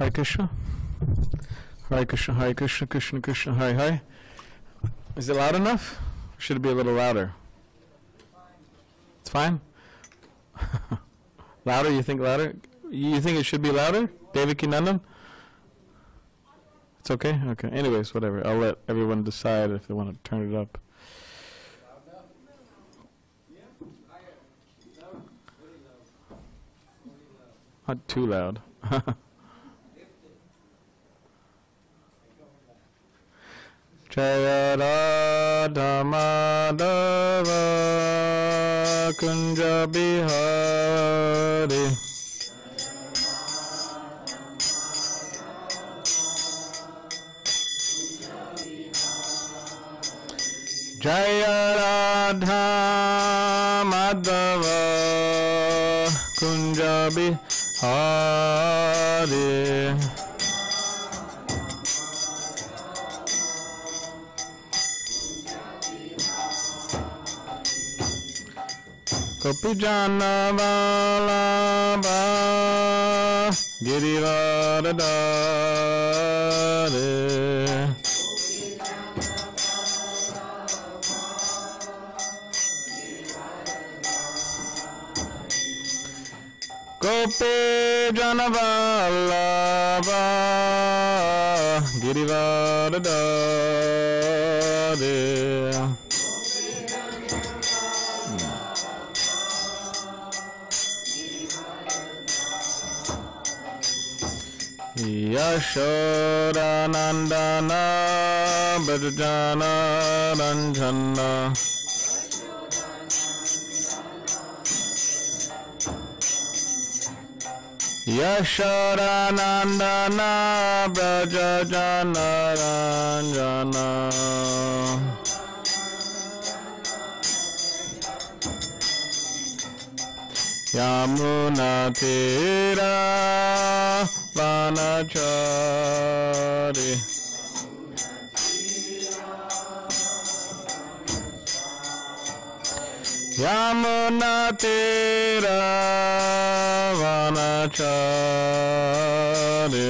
Hare Krishna. Hare Krishna, Hare Krishna, Krishna Krishna, Hare Hare. Is it loud enough? Or should it be a little louder? It's fine? Louder? You think louder? You think it should be louder? Devaki Nandan? It's okay? Okay. Anyways, whatever. I'll let everyone decide if they want to turn it up. Not too loud. Jaya Radha Madhava Kunja Bihari Jaya Radha Madhava Kunja Bihari Gopijana Vallabha Girivaradhare Gopijana Vallabha Girivaradhare Yashoda Nandana Brajana Ranjana Yashoda Nandana Brajana Ranjana Yamuna Tira Vanachari Yamuna Tira Vanachari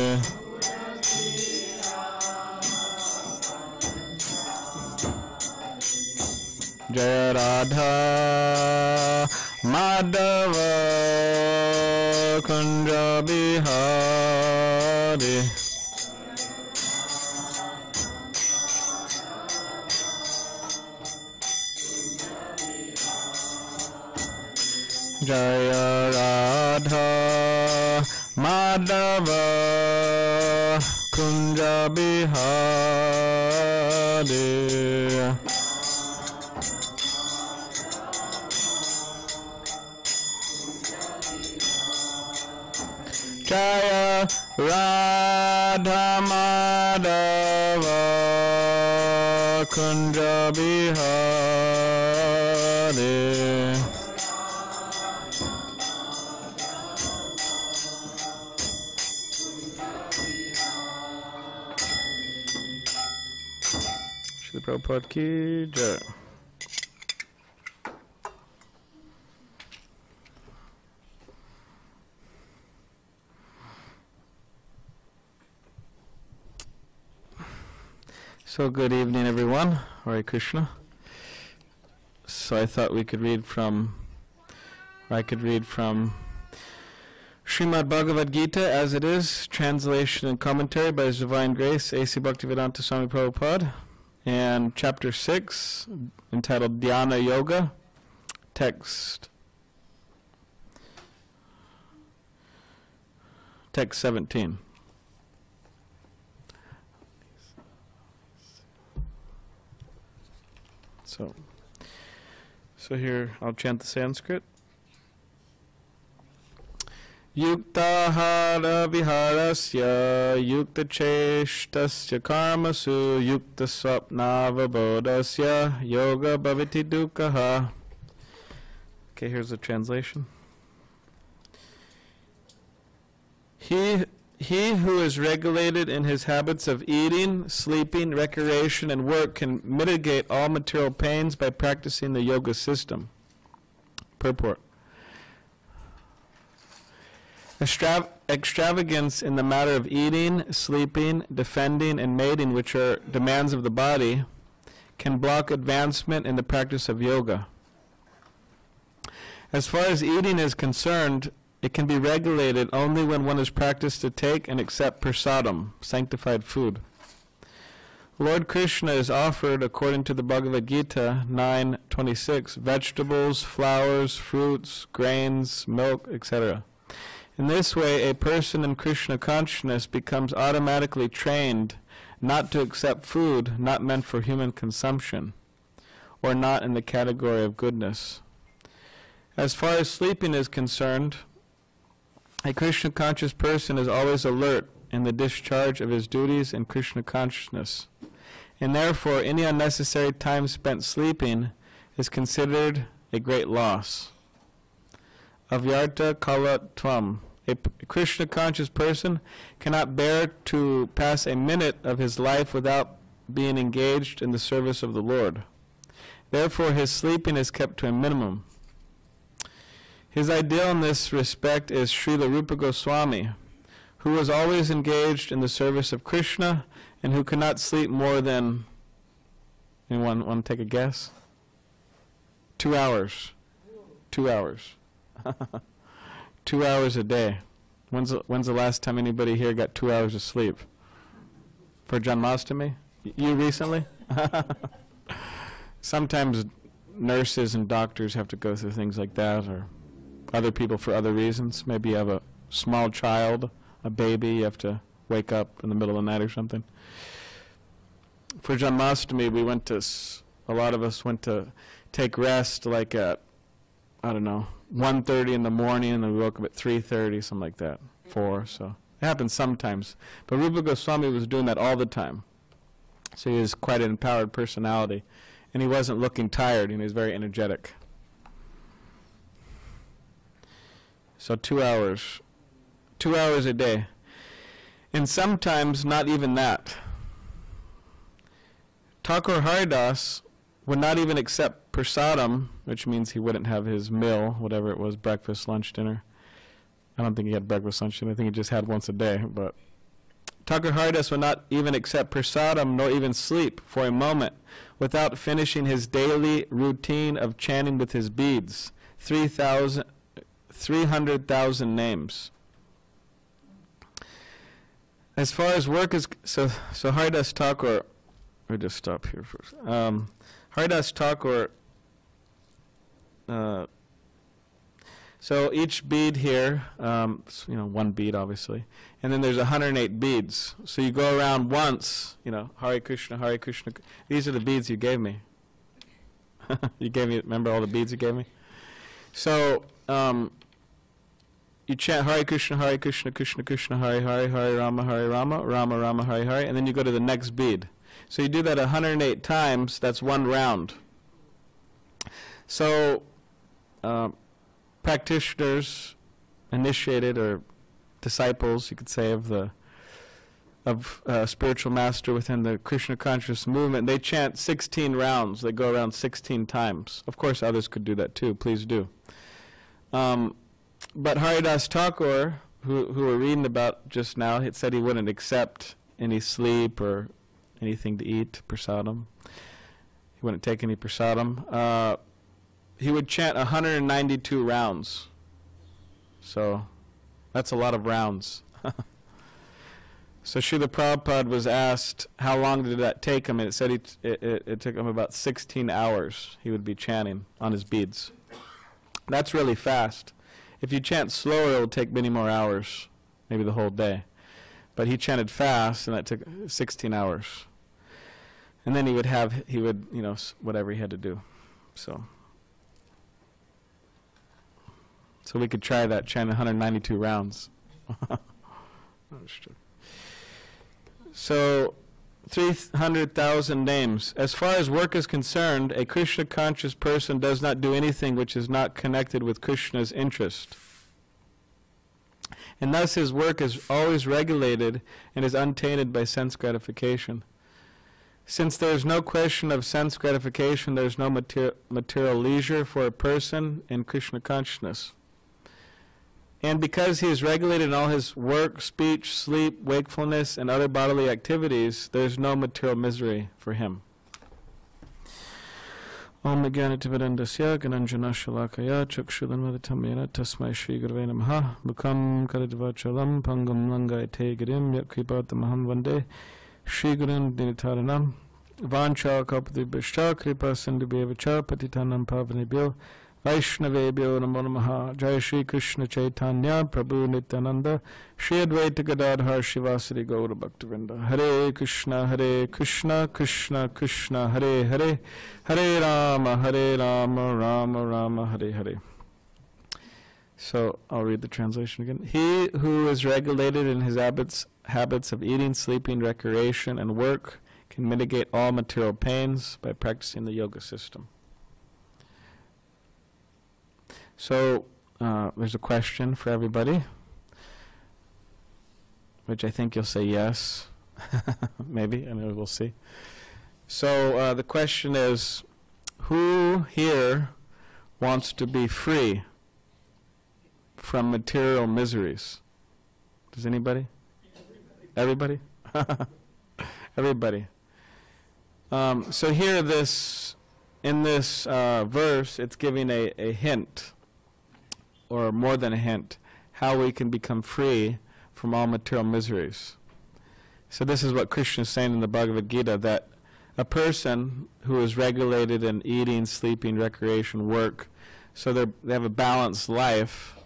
Jaya Radha Madhava Kunja Bihari Jaya Radha Madhava Kunja Bihari Jaya Radha Madhava Kunja Bihari Shri Prabhupada ki jai. So good evening, everyone. Hare Krishna. So I thought we could read from, I could read from Srimad Bhagavad Gita as it is, translation and commentary by His Divine Grace, A.C. Bhaktivedanta Swami Prabhupada, and chapter 6, entitled Dhyana Yoga, text 17. So here I'll chant the Sanskrit. Yuktahara viharasya yukta cheshtasya karmasu yukta swapnavabodhasya yoga bhavati dukkha. Okay, here's the translation. He who is regulated in his habits of eating, sleeping, recreation, and work can mitigate all material pains by practicing the yoga system. Purport. Extravagance in the matter of eating, sleeping, defending, and mating, which are demands of the body, can block advancement in the practice of yoga. As far as eating is concerned, it can be regulated only when one is practiced to take and accept prasadam, sanctified food. Lord Krishna is offered, according to the Bhagavad Gita 9:26, vegetables, flowers, fruits, grains, milk, etc. In this way, a person in Krishna consciousness becomes automatically trained not to accept food not meant for human consumption, or not in the category of goodness. As far as sleeping is concerned, a Krishna conscious person is always alert in the discharge of his duties in Krishna consciousness, and therefore any unnecessary time spent sleeping is considered a great loss. Avyarta kala tvam. A Krishna conscious person cannot bear to pass a minute of his life without being engaged in the service of the Lord. Therefore his sleeping is kept to a minimum. His ideal in this respect is Srila Rupa Goswami, who was always engaged in the service of Krishna and who could not sleep more than, anyone want to take a guess? 2 hours. 2 hours. 2 hours a day. When's the last time anybody here got 2 hours of sleep? For Janmashtami? You recently? Sometimes nurses and doctors have to go through things like that, or other people for other reasons. Maybe you have a small child, a baby, you have to wake up in the middle of the night or something. For Janmashtami, a lot of us went to take rest like at, I don't know, 1:30 in the morning, and then we woke up at 3:30, something like that, 4, so it happens sometimes. But Rupa Goswami was doing that all the time. So he was quite an empowered personality, and he wasn't looking tired, and he was very energetic. So 2 hours. 2 hours a day. And sometimes not even that. Thakur Haridas would not even accept prasadam, which means he wouldn't have his meal, whatever it was, breakfast, lunch, dinner. I don't think he had breakfast, lunch, dinner. I think he just had once a day. But Thakur Haridas would not even accept prasadam nor even sleep for a moment without finishing his daily routine of chanting with his beads, 300,000 names. As far as work is, so Haridas Thakur, let me just stop here first. Haridas Thakur, so each bead here, one bead obviously, and then there's 108 beads. So you go around once, Hare Krishna, Hare Krishna. These are the beads you gave me. You gave me, remember all the beads you gave me? So you chant Hare Krishna, Krishna Krishna, Hare Hare, Hare Rama, Rama Rama, Hare Hare, and then you go to the next bead. So you do that 108 times, that's one round. So practitioners, initiated or disciples, you could say, of spiritual master within the Krishna conscious movement, they chant 16 rounds. They go around 16 times. Of course, others could do that too. Please do. But Haridas Thakur, who we're reading about just now, it said he wouldn't accept any sleep or anything to eat, prasadam. He wouldn't take any prasadam. He would chant 192 rounds. So that's a lot of rounds. So Srila Prabhupada was asked how long did that take him, and it said it took him about 16 hours he would be chanting on his beads. That's really fast. If you chant slower, it will take many more hours, maybe the whole day. But he chanted fast, and that took 16 hours. And then he would, whatever he had to do. So we could try that, chant 192 rounds. So 300,000 names. As far as work is concerned, a Krishna conscious person does not do anything which is not connected with Krishna's interest. And thus his work is always regulated and is untainted by sense gratification. Since there is no question of sense gratification, there is no material leisure for a person in Krishna consciousness. And because he is regulated in all his work, speech, sleep, wakefulness, and other bodily activities, there is no material misery for him. Om Jnanativedandasya Gananjana Shalakaya Chakshulanvadatamena Tasmai Shri Gurave Namaha Mukam Karadvachalam Pangam Langai Te Girim Yakripatamaham Vande Shri Gurun Dinitaranam Vancha Kapadibhishta Kripa Sindhubhyevacha Patitanam Pavanebhyo Vaishnavebhyo Namo Namaha Jai Shri Krishna Chaitanya Prabhu Nityananda Shri Advaita Gadadhar Shivasari Gaura Bhaktivinoda Hare Krishna Krishna Krishna Hare Hare Hare Rama Rama Rama Hare Hare. So I'll read the translation again. He who is regulated in his habits of eating, sleeping, recreation, and work can mitigate all material pains by practicing the yoga system. So there's a question for everybody, which I think you'll say yes, maybe, and we'll see. So the question is, who here wants to be free from material miseries? Does anybody? Everybody? Everybody. So here in this verse, it's giving a hint, or more than a hint, how we can become free from all material miseries. So this is what Krishna is saying in the Bhagavad Gita, that a person who is regulated in eating, sleeping, recreation, work, so they have a balanced life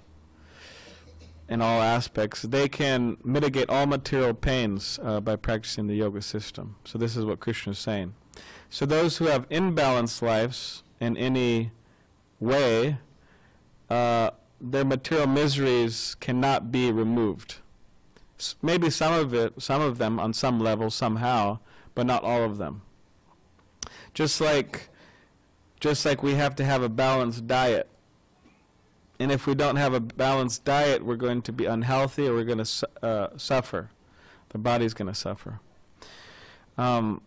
in all aspects, they can mitigate all material pains by practicing the yoga system. So this is what Krishna is saying. So those who have imbalanced lives in any way, their material miseries cannot be removed. Maybe some of them on some level somehow, but not all of them. Just like we have to have a balanced diet. And if we don't have a balanced diet, we're going to be unhealthy, or we're going to suffer. The body's going to suffer. So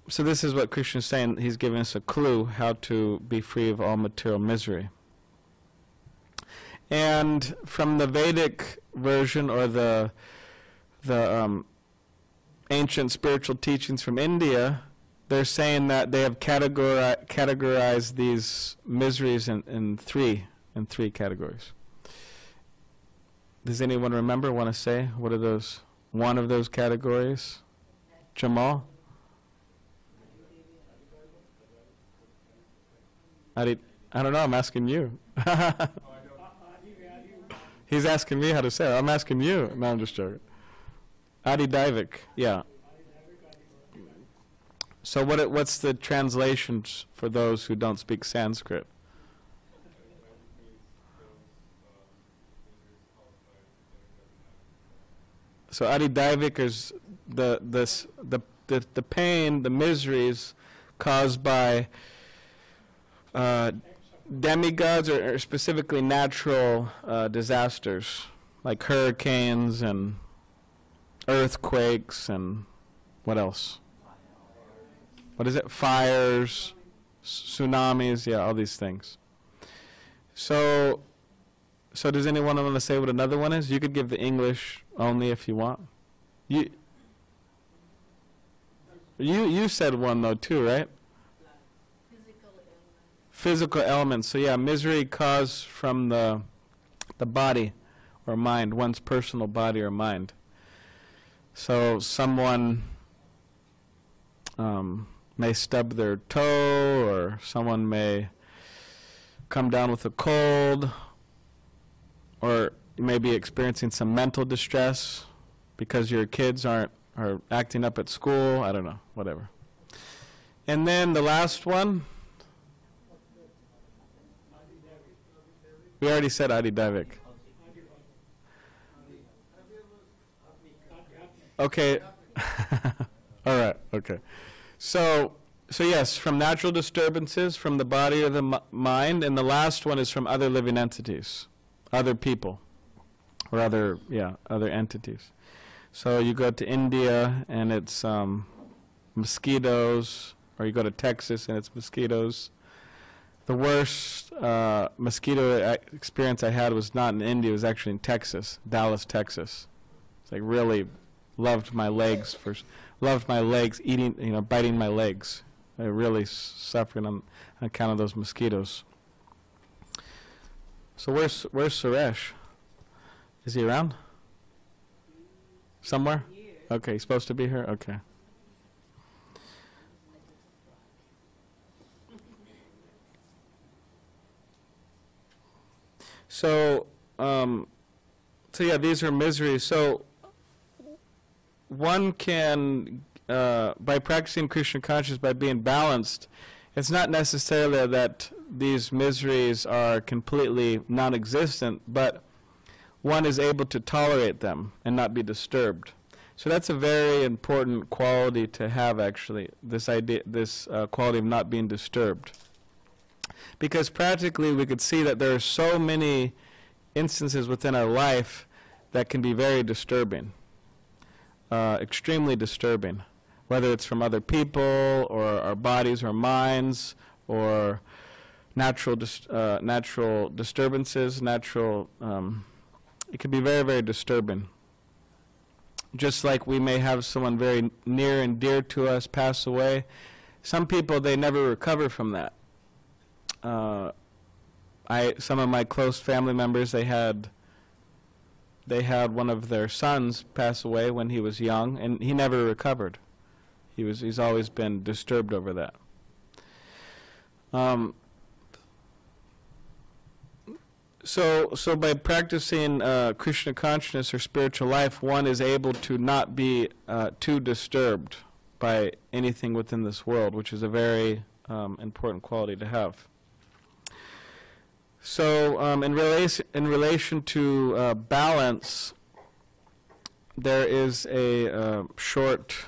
this is what Krishna is saying. He's giving us a clue how to be free of all material misery. And from the Vedic version, or the ancient spiritual teachings from India, they're saying that they have categorized these miseries in three categories. Does anyone remember, want to say, what are those, one of those categories? Jamal? I don't know, I'm asking you. He's asking me how to say it. I'm asking you. No, I'm just joking. Adidivik, yeah. So what's the translations for those who don't speak Sanskrit? So Adidivik is the pain, the miseries caused by demigods, or specifically natural disasters like hurricanes and earthquakes, and what else? What is it? Fires, tsunamis, yeah, all these things. So does anyone want to say what another one is? You could give the English only if you want. You said one though too, right? Physical elements. So yeah, misery caused from the body or mind, one's personal body or mind. So someone may stub their toe, or someone may come down with a cold, or you may be experiencing some mental distress because your kids are acting up at school. I don't know, whatever. And then the last one, we already said Adidivik. Okay. All right. Okay. So yes, from natural disturbances, from the body or the mind, and the last one is from other living entities, other people, or other entities. So you go to India and it's mosquitoes, or you go to Texas and it's mosquitoes. The worst mosquito experience I had was not in India. It was actually in Texas, Dallas, Texas. It's like really loved my legs eating, biting my legs. I really suffered on account of those mosquitoes. So where's Suresh? Is he around? Somewhere? Okay, he's supposed to be here? Okay. So yeah, these are miseries. So one can, by practicing Krishna consciousness, by being balanced, it's not necessarily that these miseries are completely non-existent, but one is able to tolerate them and not be disturbed. So that's a very important quality to have, actually, this quality of not being disturbed. Because practically we could see that there are so many instances within our life that can be very disturbing, extremely disturbing, whether it's from other people or our bodies or minds or natural disturbances, it can be very, very disturbing. Just like we may have someone very near and dear to us pass away, some people, they never recover from that. Some of my close family members, they had one of their sons pass away when he was young, and he never recovered. He's always been disturbed over that. So by practicing Krishna consciousness or spiritual life, one is able to not be too disturbed by anything within this world, which is a very important quality to have. So in relation to balance, there is a short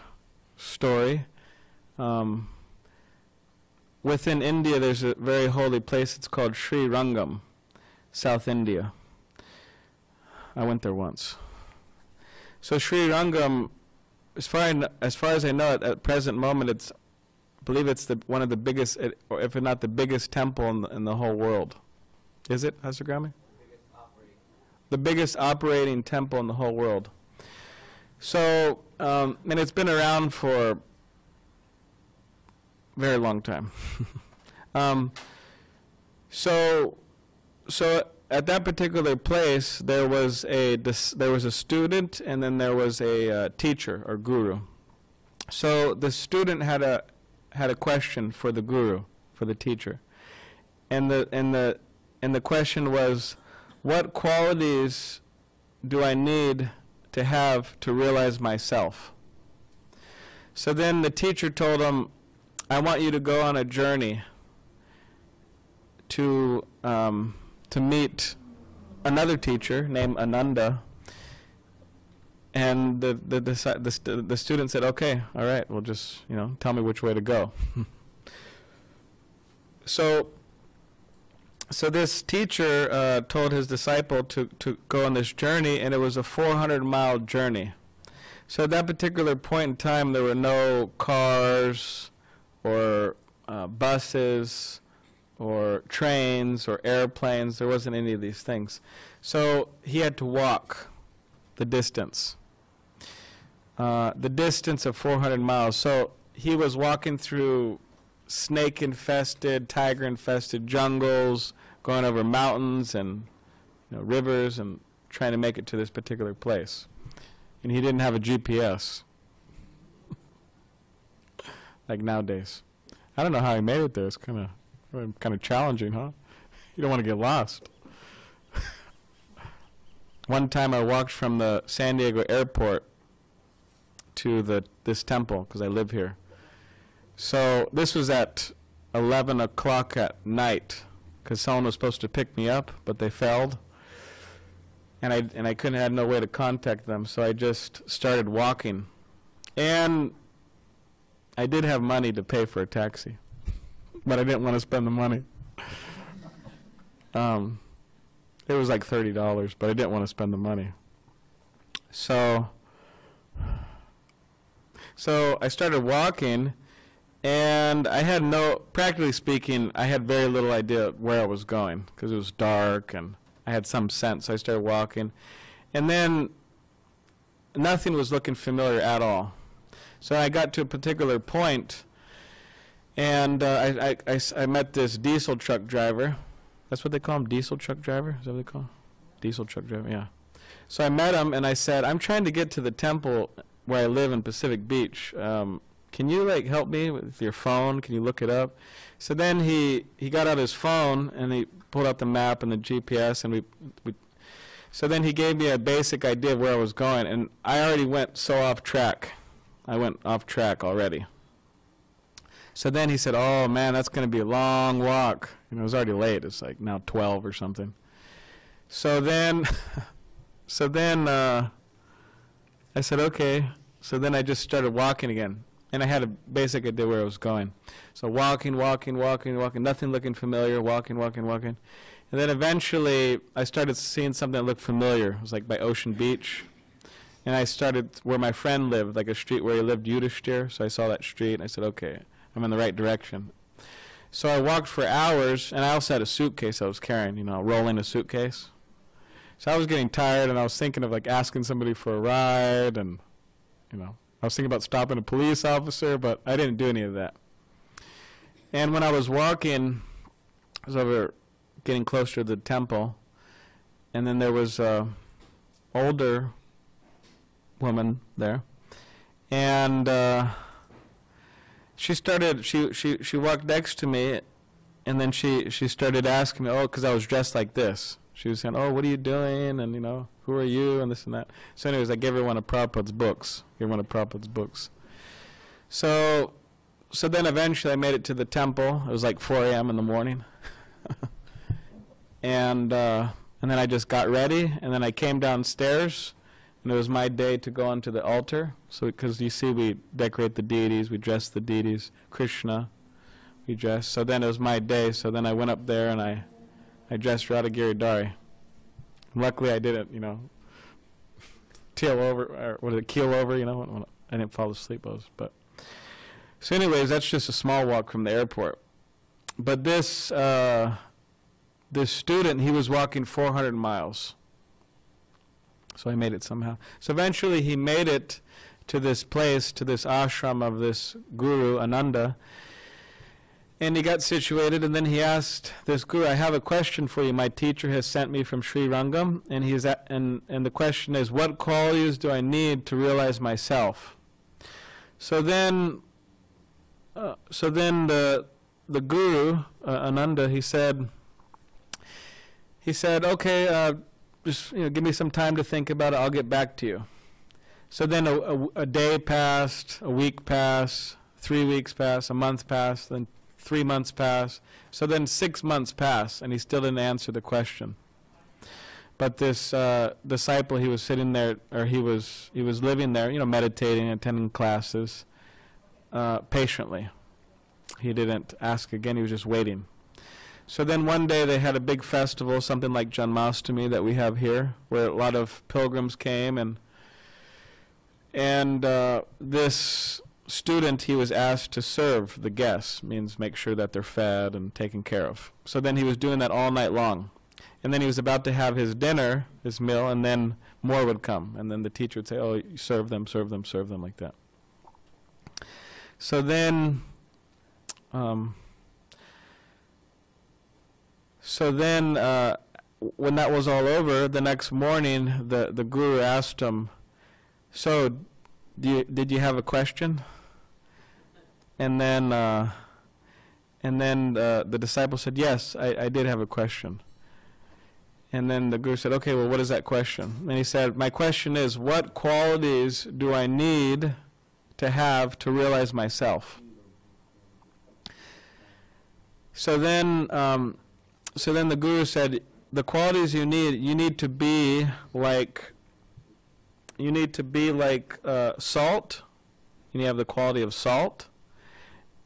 story. Within India, there's a very holy place. It's called Sri Rangam, South India. I went there once. So Sri Rangam, as far as I know, at the present moment, I believe it's one of the biggest, or if not the biggest temple in the whole world. Is it, Hasagrami? The biggest operating temple in the whole world. So, and it's been around for a very long time. So at that particular place, there was a student, and then there was a teacher or guru. So the student had a question for the guru, for the teacher, and the question was, what qualities do I need to have to realize myself? So then the teacher told him, I want you to go on a journey to meet another teacher named Ananda. And the student said, okay, all right, well, just tell me which way to go. So this teacher told his disciple to go on this journey, and it was a 400-mile journey. So at that particular point in time, there were no cars or buses or trains or airplanes. There wasn't any of these things. So he had to walk the distance of 400 miles. So he was walking through snake-infested, tiger-infested jungles, going over mountains and rivers, and trying to make it to this particular place. And he didn't have a GPS, like nowadays. I don't know how he made it there. It's kind of challenging, huh? You don't want to get lost. One time I walked from the SanDiego airport to this temple, because I live here. So this was at 11 o'clock at night, because someone was supposed to pick me up, but they failed. And I had no way to contact them, so I just started walking. And I did have money to pay for a taxi, but I didn't want to spend the money. It was like $30, but I didn't want to spend the money. So I started walking, And I had practically speaking, I had very little idea where I was going because it was dark and I had some sense. So I started walking. And then nothing was looking familiar at all. So I got to a particular point, and I met this diesel truck driver. That's what they call him, diesel truck driver? Is that what they call him? Diesel truck driver, yeah. So I met him, and I said, I'm trying to get to the temple where I live in Pacific Beach. Can you, like, help me with your phone? Can you look it up? So then he got out his phone, and he pulled out the map and the GPS, and so then he gave me a basic idea of where I was going, and I already went so off track. I went off track already. So then he said, oh, man, that's going to be a long walk. You know, it was already late. It's like now 12 or something. So then, I said, okay. So then I just started walking again, and I had a basic idea where I was going. So walking, nothing looking familiar, walking. And then eventually I started seeing something that looked familiar. It was like by Ocean Beach. And I started where my friend lived, like a street where he lived, Yudhishthir. So I saw that street, and I said, okay, I'm in the right direction. So I walked for hours, and I also had a suitcase I was carrying, you know, rolling a suitcase. So I was getting tired, and I was thinking of, like, asking somebody for a ride, and, you know, I was thinking about stopping a police officer, but I didn't do any of that. And when I was walking, I was over getting closer to the temple, and then there was a older woman there, and she walked next to me, and then she started asking me, oh, because I was dressed like this. She was saying, oh, what are you doing, and, you know, who are you, and this and that. So anyways, I gave her one of Prabhupada's books. So then eventually I made it to the temple. It was like 4 a.m. in the morning. And then I just got ready, and then I came downstairs, and it was my day to go onto the altar. So because you see, we decorate the deities, we dress the deities, Krishna, we dress. So then it was my day. So then I went up there, and I dressed Radha Giridhari. Luckily, I didn't, you know, keel over, you know, when I didn't fall asleep. But so anyways, that's just a small walk from the airport. But this student, he was walking 400 miles. So he made it somehow. So eventually he made it to this place, to this ashram of this guru, Ananda. And he got situated, and then he asked this guru, I have a question for you. My teacher has sent me from Sri Rangam, and and the question is, what qualities do I need to realize myself? So then the guru, Ananda, he said, okay, just, you know, give me some time to think about it. I'll get back to you. So then a day passed, a week passed, 3 weeks passed, a month passed, then 3 months passed. So then 6 months passed, and he still didn't answer the question. But this disciple, he was sitting there, or he was living there, you know, meditating, attending classes, patiently. He didn't ask again. He was just waiting. So then one day they had a big festival, something like Janmashtami that we have here, where a lot of pilgrims came, and this student, he was asked to serve the guests, means make sure that they're fed and taken care of. So then he was doing that all night long. And then he was about to have his dinner, his meal, and then more would come. And then the teacher would say, oh, you serve them, like that. So then, when that was all over, the next morning, the guru asked him, so did you have a question? And then the disciple said, yes, I did have a question. And then the guru said, okay, well, what is that question? And he said, my question is, what qualities do I need to have to realize myself? So then the guru said, the qualities you need to be like salt. You need to have the quality of salt.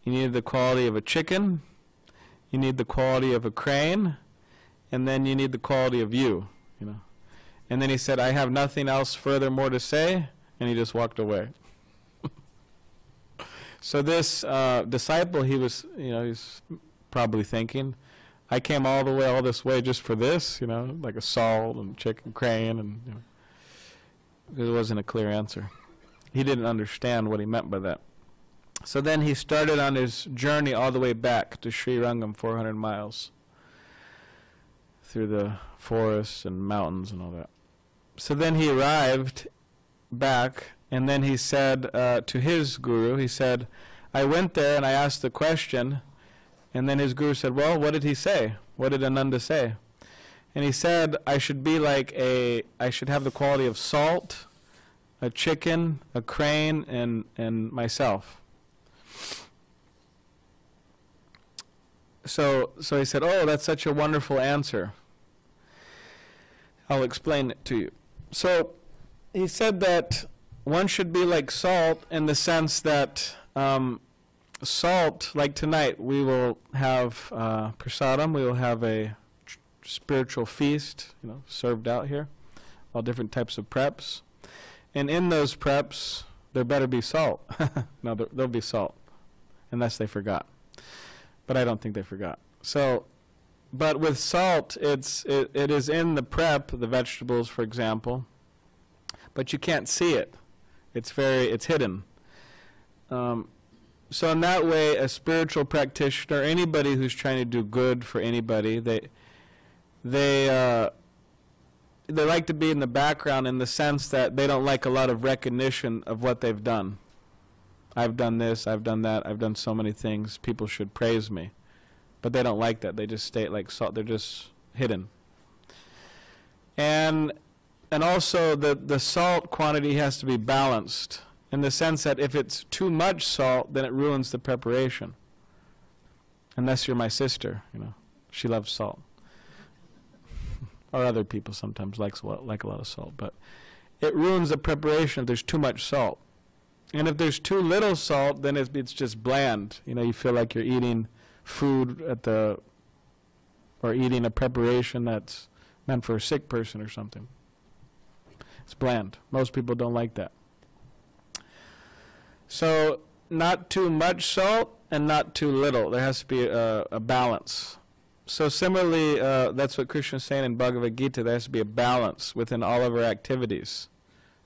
You need the quality of a chicken. You need the quality of a crane. And then you need the quality of you, you know. And then he said, I have nothing else furthermore to say, and he just walked away. So this disciple, he's probably thinking, I came all this way just for this, like a salt and chicken crane, and because it wasn't a clear answer. He didn't understand what he meant by that. So then he started on his journey all the way back to Sri Rangam, 400 miles, through the forests and mountains and all that. So then he arrived back, and then he said to his guru, he said, I went there and I asked the question, and then his guru said, well, what did he say? What did Ananda say? And he said, I should have the quality of salt, a chicken, a crane, and myself. So he said, oh, that's such a wonderful answer. I'll explain it to you. So he said that one should be like salt in the sense that salt, like tonight, we will have prasadam, we will have a spiritual feast, served out here, all different types of preps. And in those preps, there better be salt. No, there'll be salt, unless they forgot. But I don't think they forgot. So, but with salt, it is in the prep, the vegetables, for example, but you can't see it. It's hidden. So in that way, a spiritual practitioner, anybody who's trying to do good for anybody, they like to be in the background in the sense that they don't like a lot of recognition of what they've done. I've done this, I've done that, I've done so many things, people should praise me. But they don't like that. They just stay like salt, they're just hidden. And also the salt quantity has to be balanced in the sense that if it's too much salt, then it ruins the preparation. Unless you're my sister, she loves salt. Or other people sometimes like a lot of salt, but it ruins the preparation if there's too much salt. And if there's too little salt, then it's just bland. You feel like you're eating food or eating a preparation that's meant for a sick person or something. It's bland. Most people don't like that. So not too much salt and not too little. There has to be a balance. So similarly, that's what Krishna is saying in Bhagavad Gita. There has to be a balance within all of our activities.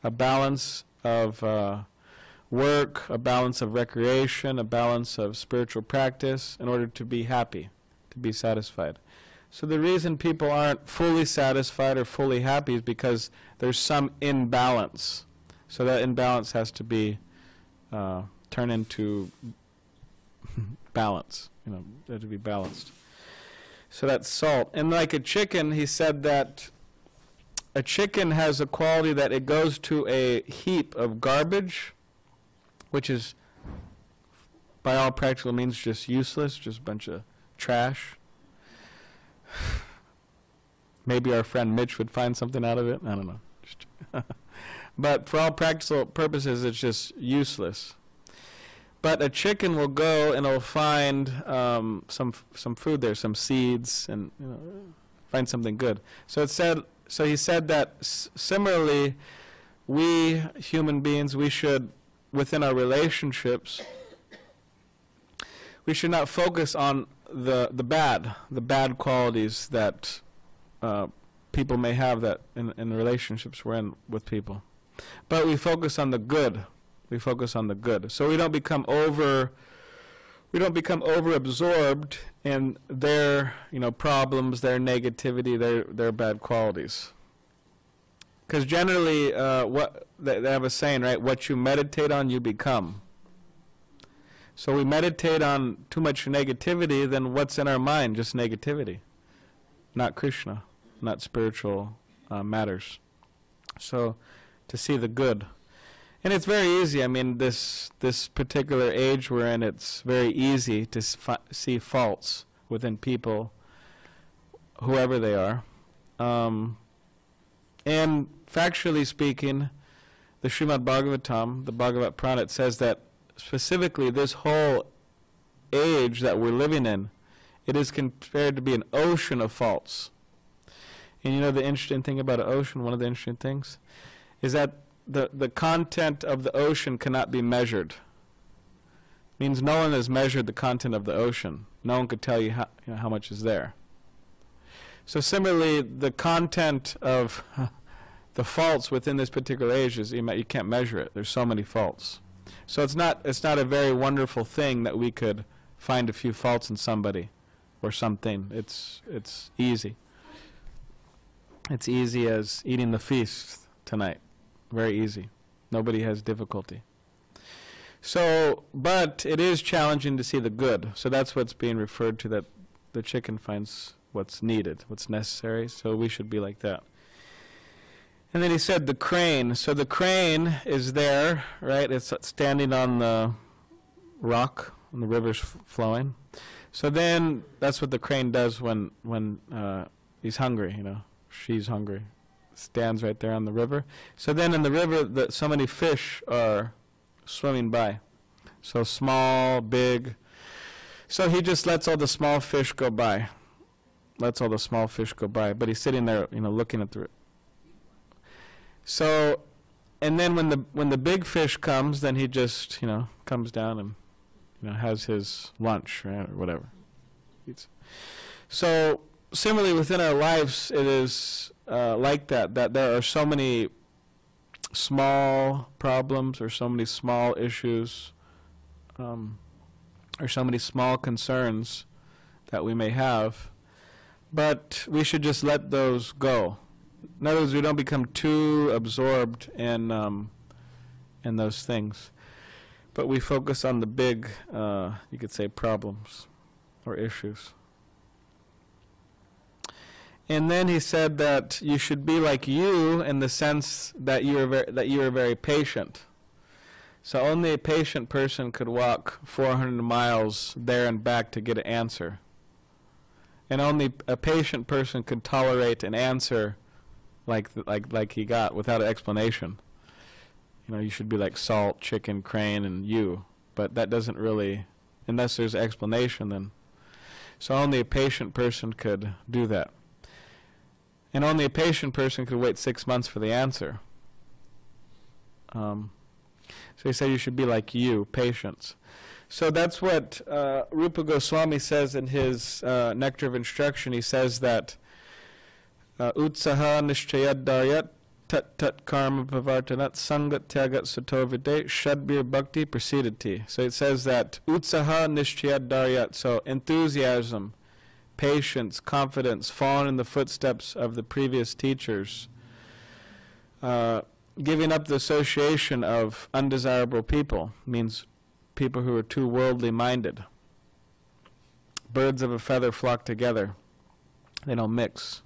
A balance of work, a balance of recreation, a balance of spiritual practice in order to be happy, to be satisfied. So the reason people aren't fully satisfied or fully happy is because there's some imbalance. So that imbalance has to be turned into balance. It has to be balanced. So that's salt. And like a chicken, he said that a chicken has a quality that it goes to a heap of garbage, which is by all practical means just useless, just a bunch of trash. Maybe our friend Mitch would find something out of it. I don't know. But for all practical purposes, it's just useless. But a chicken will go and it'll find some food there, some seeds, and find something good. So he said that similarly, we human beings, we should, within our relationships, we should not focus on the bad qualities that people may have that in the relationships we're in with people. But we focus on the good. We focus on the good. So we don't become over-absorbed in their problems, their negativity, their bad qualities. Because generally, what they have a saying, right? What you meditate on, you become. So we meditate on too much negativity, then what's in our mind? Just negativity, not Krishna, not spiritual matters. So to see the good. And it's very easy. I mean, this particular age we're in, it's very easy to see faults within people, whoever they are. And factually speaking, the Srimad Bhagavatam, the Bhagavat Purana, it says that specifically this whole age that we're living in, it is compared to be an ocean of faults. And the interesting thing about an ocean, one of the interesting things, is that the content of the ocean cannot be measured. Means no one has measured the content of the ocean. No one could tell you how much is there. So similarly, the content of the faults within this particular age is you can't measure it. There's so many faults. So it's not a very wonderful thing that we could find a few faults in somebody or something. It's easy. It's easy as eating the feast tonight. Very easy. Nobody has difficulty. So, but it is challenging to see the good. So that's what's being referred to, that the chicken finds what's needed, what's necessary. So we should be like that. And then he said the crane. So the crane is there, right? It's standing on the rock and the river's flowing. So then that's what the crane does when he's hungry, you know. She's hungry. Stands right there on the river. So then in the river, so many fish are swimming by. So small, big. So he just lets all the small fish go by. Lets all the small fish go by. But he's sitting there, you know, looking at the. So, and then when the big fish comes, then he just, you know, comes down and, you know, has his lunch, right, or whatever. So similarly within our lives, it is like that there are so many small problems or so many small issues or so many small concerns that we may have, but we should just let those go. In other words, we don't become too absorbed in those things, but we focus on the big, you could say, problems or issues. And then he said that you should be like you in the sense that you are very patient. So only a patient person could walk 400 miles there and back to get an answer. And only a patient person could tolerate an answer like he got without an explanation. You know, you should be like salt, chicken, crane, and you. But that doesn't really, unless there's an explanation, then. So only a patient person could do that. And only a patient person could wait 6 months for the answer. So he said you should be like you, patience. So that's what Rupa Goswami says in his Nectar of Instruction. He says that Utsaha nishchayad daryat tat tat karma pavartanat sangat tyagat satovide shadbir bhakti prasidati. So it says that Utsaha nishchayad daryat, so enthusiasm, patience, confidence, following in the footsteps of the previous teachers, giving up the association of undesirable people, means people who are too worldly minded. Birds of a feather flock together. They don't mix.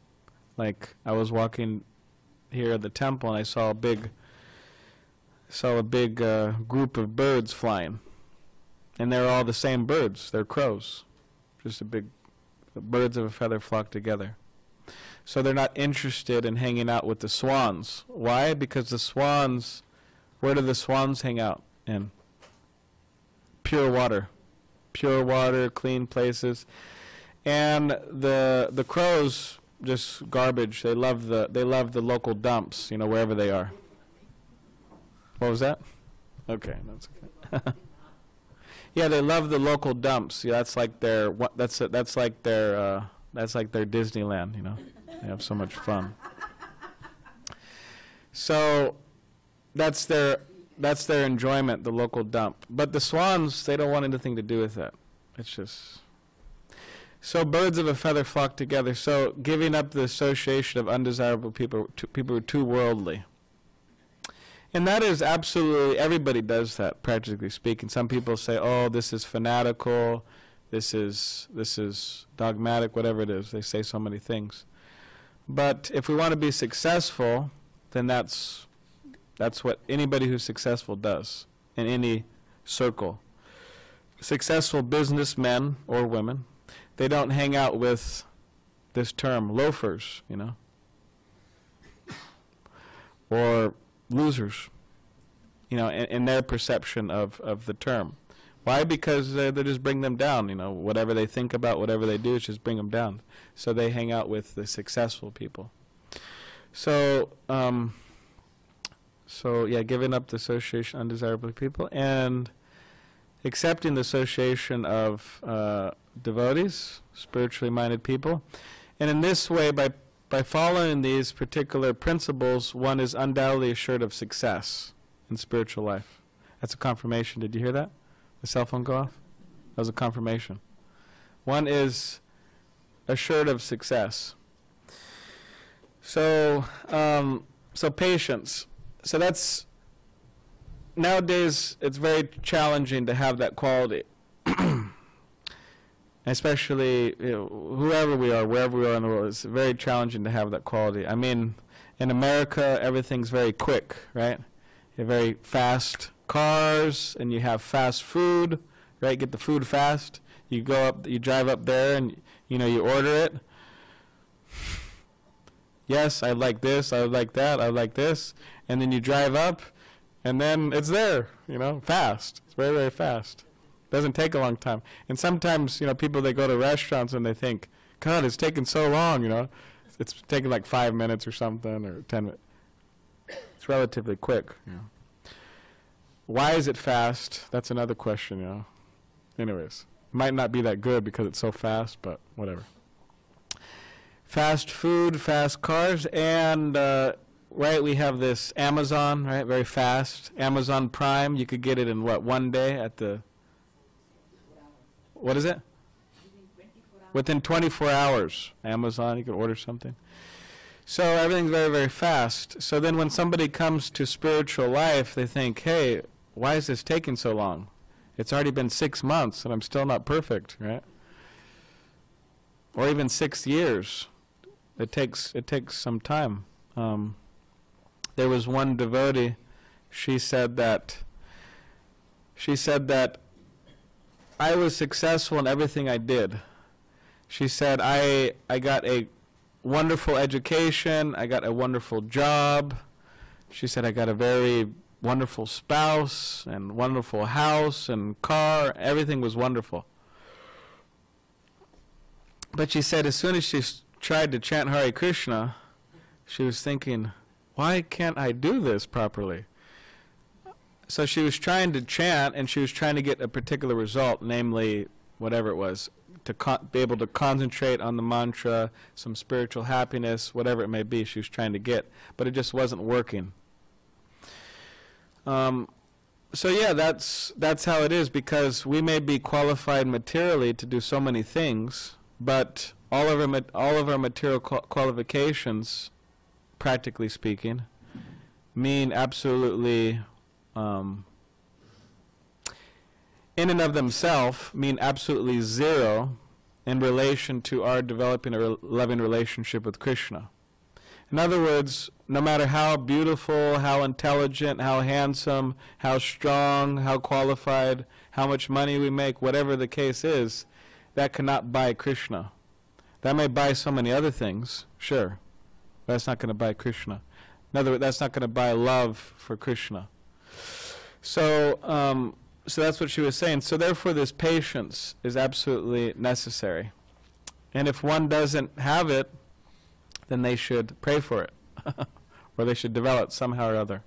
Like I was walking here at the temple and I saw a big group of birds flying, and they're all the same birds. They're crows. Just a big. Birds of a feather flock together. So they're not interested in hanging out with the swans. Why? Because the swans, where do the swans hang out? In pure water, clean places. And the crows, just garbage. They love the local dumps, you know, wherever they are. What was that? Okay, that's okay. Yeah, they love the local dumps. Yeah, that's like their Disneyland. You know, they have so much fun. So that's their enjoyment, the local dump. But the swans, they don't want anything to do with that. It's just so birds of a feather flock together. So giving up the association of undesirable people, people who are too worldly. And that is absolutely, everybody does that, practically speaking. Some people say, oh, this is fanatical, this is dogmatic, whatever it is. They say so many things. But if we want to be successful, then that's what anybody who's successful does in any circle. Successful businessmen or women, they don't hang out with this term, loafers, you know, or losers, you know, in their perception of the term. Why? Because they just bring them down, you know, whatever they think about, whatever they do, is just bring them down. So they hang out with the successful people. So, yeah, giving up the association of undesirable people. And accepting the association of devotees, spiritually minded people. And in this way, by following these particular principles, one is undoubtedly assured of success in spiritual life. That's a confirmation. Did you hear that? The cell phone go off? That was a confirmation. One is assured of success. So, so patience. So that's, nowadays it's very challenging to have that quality. Especially, whoever we are, wherever we are in the world, it's very challenging to have that quality. I mean, in America, everything's very quick, right? You have very fast cars, and you have fast food, right? Get the food fast. You go up, you drive up there, and you order it. Yes, I like this, I like that, I like this, and then you drive up, and then it's there, fast. It's very, very fast. Doesn't take a long time. And sometimes, people, they go to restaurants and they think, God, it's taking so long, It's taking like 5 minutes or something, or 10 minutes. It's relatively quick, Why is it fast? That's another question, Anyways, might not be that good because it's so fast, but whatever. Fast food, fast cars, and, right, we have this Amazon, right, very fast. Amazon Prime, you could get it in, one day at the... What is it? Within 24 hours. Amazon, you can order something. So everything's very, very fast. So then when somebody comes to spiritual life, they think, hey, why is this taking so long? It's already been 6 months and I'm still not perfect, right? Or even 6 years. It takes some time. There was one devotee, she said that I was successful in everything I did. She said, I got a wonderful education, I got a wonderful job. She said, I got a very wonderful spouse and wonderful house and car. Everything was wonderful. But she said as soon as she tried to chant Hare Krishna, she was thinking, why can't I do this properly? So she was trying to chant, and she was trying to get a particular result, namely, whatever it was, to be able to concentrate on the mantra, some spiritual happiness, whatever it may be she was trying to get, but it just wasn't working. So yeah, that's how it is, because we may be qualified materially to do so many things, but all of our material qualifications, practically speaking, mean absolutely, in and of themselves, mean absolutely zero in relation to our developing a loving relationship with Krishna. In other words, no matter how beautiful, how intelligent, how handsome, how strong, how qualified, how much money we make, whatever the case is, that cannot buy Krishna. That may buy so many other things, sure, but that's not going to buy Krishna. In other words, that's not going to buy love for Krishna. So that's what she was saying. So therefore, this patience is absolutely necessary. And if one doesn't have it, then they should pray for it, or they should develop it somehow or other.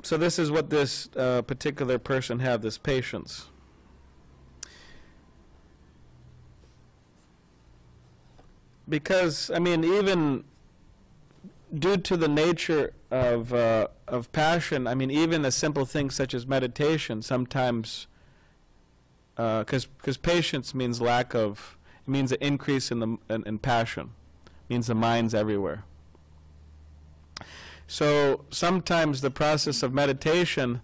So this is what this particular person had, this patience. Because, I mean, even due to the nature of passion, I mean, even a simple thing such as meditation sometimes, because patience means lack of, it means an increase in passion, it means the mind's everywhere. So sometimes the process of meditation,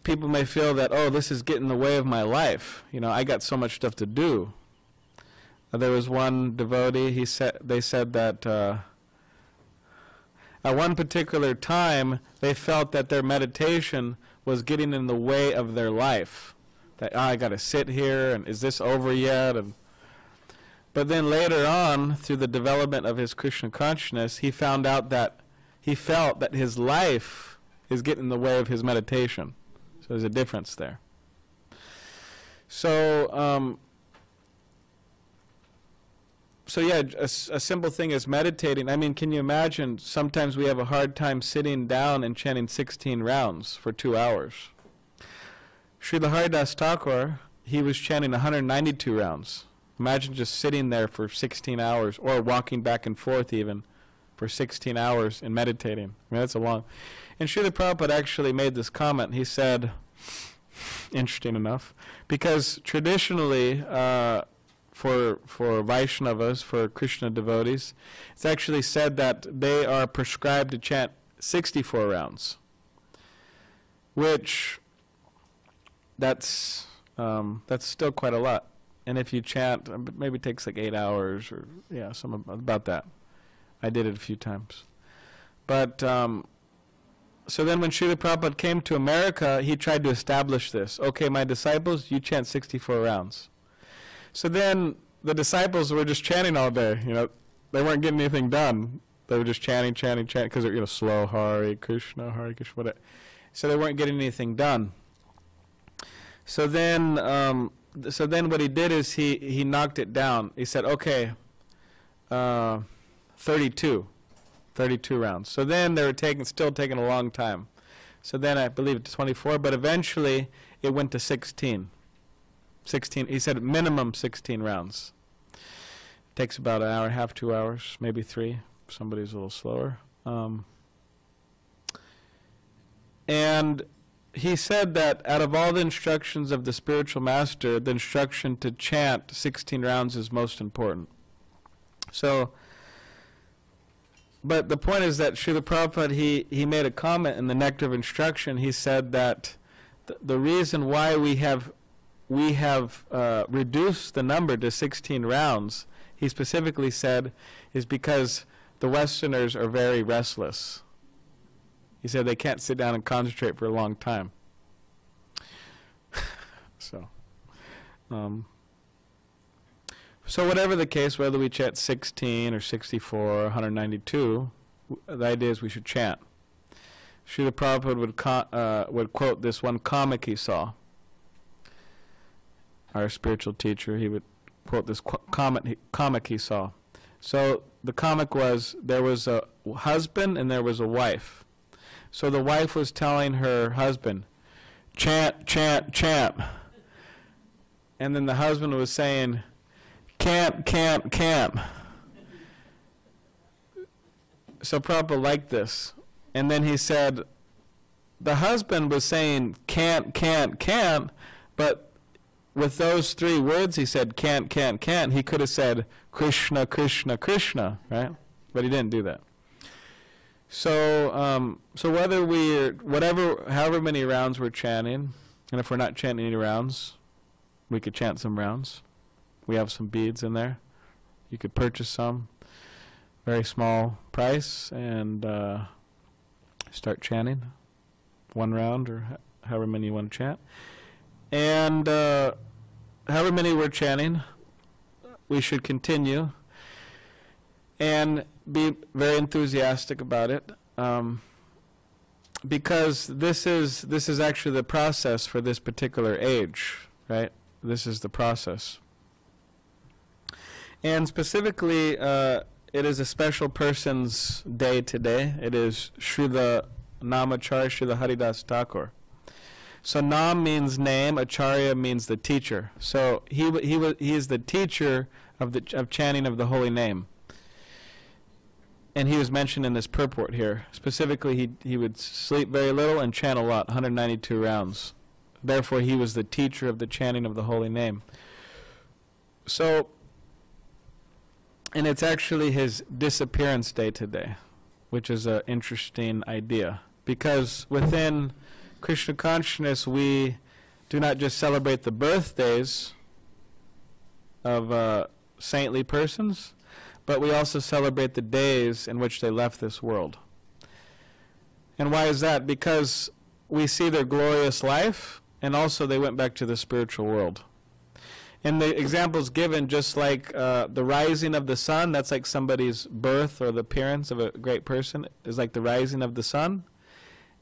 people may feel that, oh, this is getting in the way of my life. I got so much stuff to do. There was one devotee, they said that at one particular time, they felt that their meditation was getting in the way of their life. That, I got to sit here, and is this over yet? But then later on, through the development of his Krishna consciousness, he found out that he felt that his life is getting in the way of his meditation. So there's a difference there. So, so yeah, a simple thing is meditating. I mean, can you imagine, sometimes we have a hard time sitting down and chanting 16 rounds for 2 hours. Srila Haridas Thakur, he was chanting 192 rounds. Imagine just sitting there for 16 hours, or walking back and forth even for 16 hours and meditating. I mean, that's a long... And Srila Prabhupada actually made this comment. He said, interesting enough, because traditionally, for Vaishnavas, for Krishna devotees, it's actually said that they are prescribed to chant 64 rounds, which that's still quite a lot. And if you chant, maybe it takes like 8 hours, or yeah, some about that. I did it a few times. But so then when Srila Prabhupada came to America, he tried to establish this. Okay, my disciples, you chant 64 rounds. So then the disciples were just chanting all day. You know, they weren't getting anything done. They were just chanting, because they're, you know, slow, Harekrishna, whatever. So they weren't getting anything done. So then what he did is he knocked it down. He said, okay, 32 rounds. So then they were still taking a long time. So then I believe it's 24, but eventually it went to 16. 16. He said minimum 16 rounds. Takes about an hour and a half, 2 hours, maybe 3. If somebody's a little slower. And he said that out of all the instructions of the spiritual master, the instruction to chant 16 rounds is most important. So, but the point is that Srila Prabhupada, he made a comment in the Nectar of Instruction. He said that the reason why we have reduced the number to 16 rounds, he specifically said, is because the Westerners are very restless. He said they can't sit down and concentrate for a long time. So whatever the case, whether we chant 16 or 64 or 192, the idea is we should chant. Srila Prabhupada would quote this one comic he saw. Our spiritual teacher, he would quote this comic he saw. So the comic was, there was a husband and there was a wife. So the wife was telling her husband, chant, chant, chant. And then the husband was saying, camp, camp, camp. So Prabhupada liked this. And then he said, the husband was saying, can't, but with those 3 words he said, can't, he could have said, Krishna, Krishna, Krishna, right? But he didn't do that. So, so however many rounds we're chanting, and if we're not chanting any rounds, we could chant some rounds. We have some beads in there. You could purchase some, very small price, and start chanting 1 round or however many you want to chant. And however many we're chanting, we should continue and be very enthusiastic about it, because this is actually the process for this particular age, right? This is the process. And specifically, it is a special person's day today. It is Srila Namacharya Srila Haridas Thakur. So Nam means name, Acharya means the teacher. So he is the teacher of chanting of the holy name. And he was mentioned in this purport here. Specifically, he would sleep very little and chant a lot, 192 rounds. Therefore, he was the teacher of the chanting of the holy name. So, and it's actually his disappearance day today, which is an interesting idea. Because within Krishna consciousness, we do not just celebrate the birthdays of saintly persons, but we also celebrate the days in which they left this world. And why is that? Because we see their glorious life, and also they went back to the spiritual world. And the examples given, just like the rising of the sun, that's like somebody's birth or the appearance of a great person, is like the rising of the sun.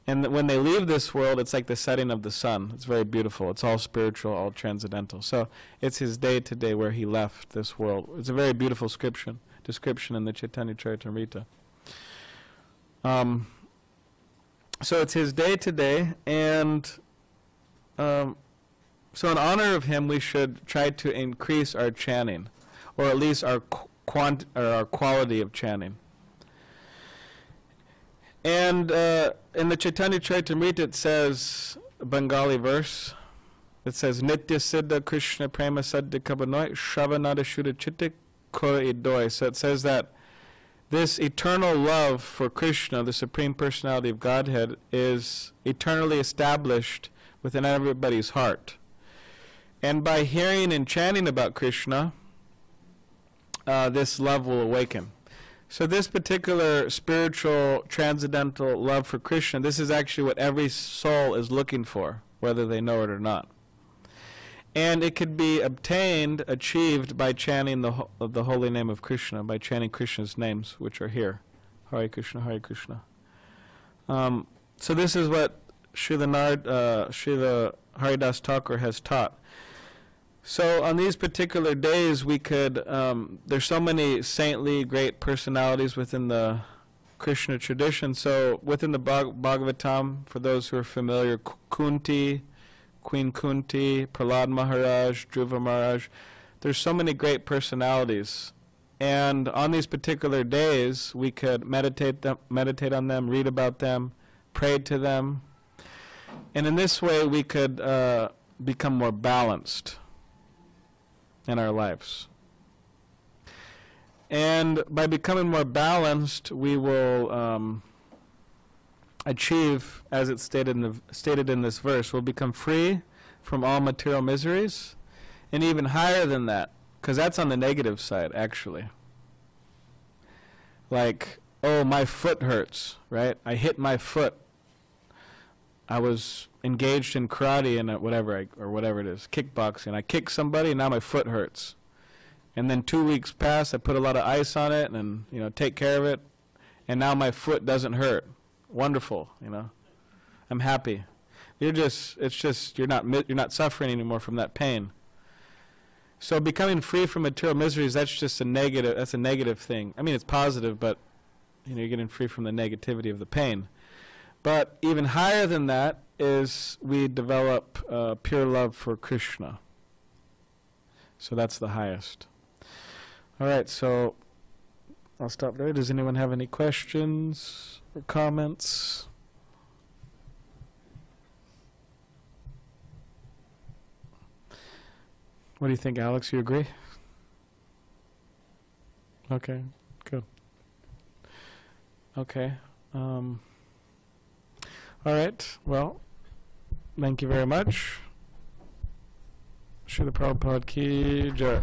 And when they leave this world, it's like the setting of the sun. It's very beautiful. It's all spiritual, all transcendental. So it's his day-to-day where he left this world. It's a very beautiful description in the Chaitanya Charitamrita. So it's his day-to-day, and so in honor of him, we should try to increase our chanting, or at least our quality of chanting. And in the Chaitanya Charitamrita, it says, a Bengali verse, it says, Nitya Siddha Krishna Prema Saddha Kabanoi Shravanada Shuddha Chitta Kora Idoi. So it says that this eternal love for Krishna, the Supreme Personality of Godhead, is eternally established within everybody's heart. And by hearing and chanting about Krishna, this love will awaken. So this particular spiritual, transcendental love for Krishna, this is actually what every soul is looking for, whether they know it or not. And it could be achieved by chanting the holy name of Krishna, by chanting Krishna's names, which are here. Hare Krishna, Hare Krishna. So this is what Srila Haridas Thakur has taught. So on these particular days, we could, there's so many saintly, great personalities within the Krishna tradition. So within the Bhagavatam, for those who are familiar, Kunti, Queen Kunti, Prahlad Maharaj, Dhruva Maharaj, there's so many great personalities. And on these particular days, we could meditate on them, read about them, pray to them. And in this way, we could become more balanced in our lives. And by becoming more balanced, we will achieve, as it's stated in this verse, we'll become free from all material miseries, and even higher than that, because that's on the negative side, actually. Like, oh, my foot hurts, right? I hit my foot. I was engaged in karate and whatever it is, kickboxing. I kicked somebody, and now my foot hurts. And then 2 weeks pass. I put a lot of ice on it, and take care of it, and now my foot doesn't hurt. Wonderful, I'm happy. You're not suffering anymore from that pain. So becoming free from material miseries, that's just a negative. That's a negative thing. I mean, it's positive, but you're getting free from the negativity of the pain. But even higher than that is we develop pure love for Krishna. So that's the highest. All right, so I'll stop there. Does anyone have any questions or comments? What do you think, Alex? You agree? Okay, good. Okay. All right, well, thank you very much. Srila Prabhupada ki jai.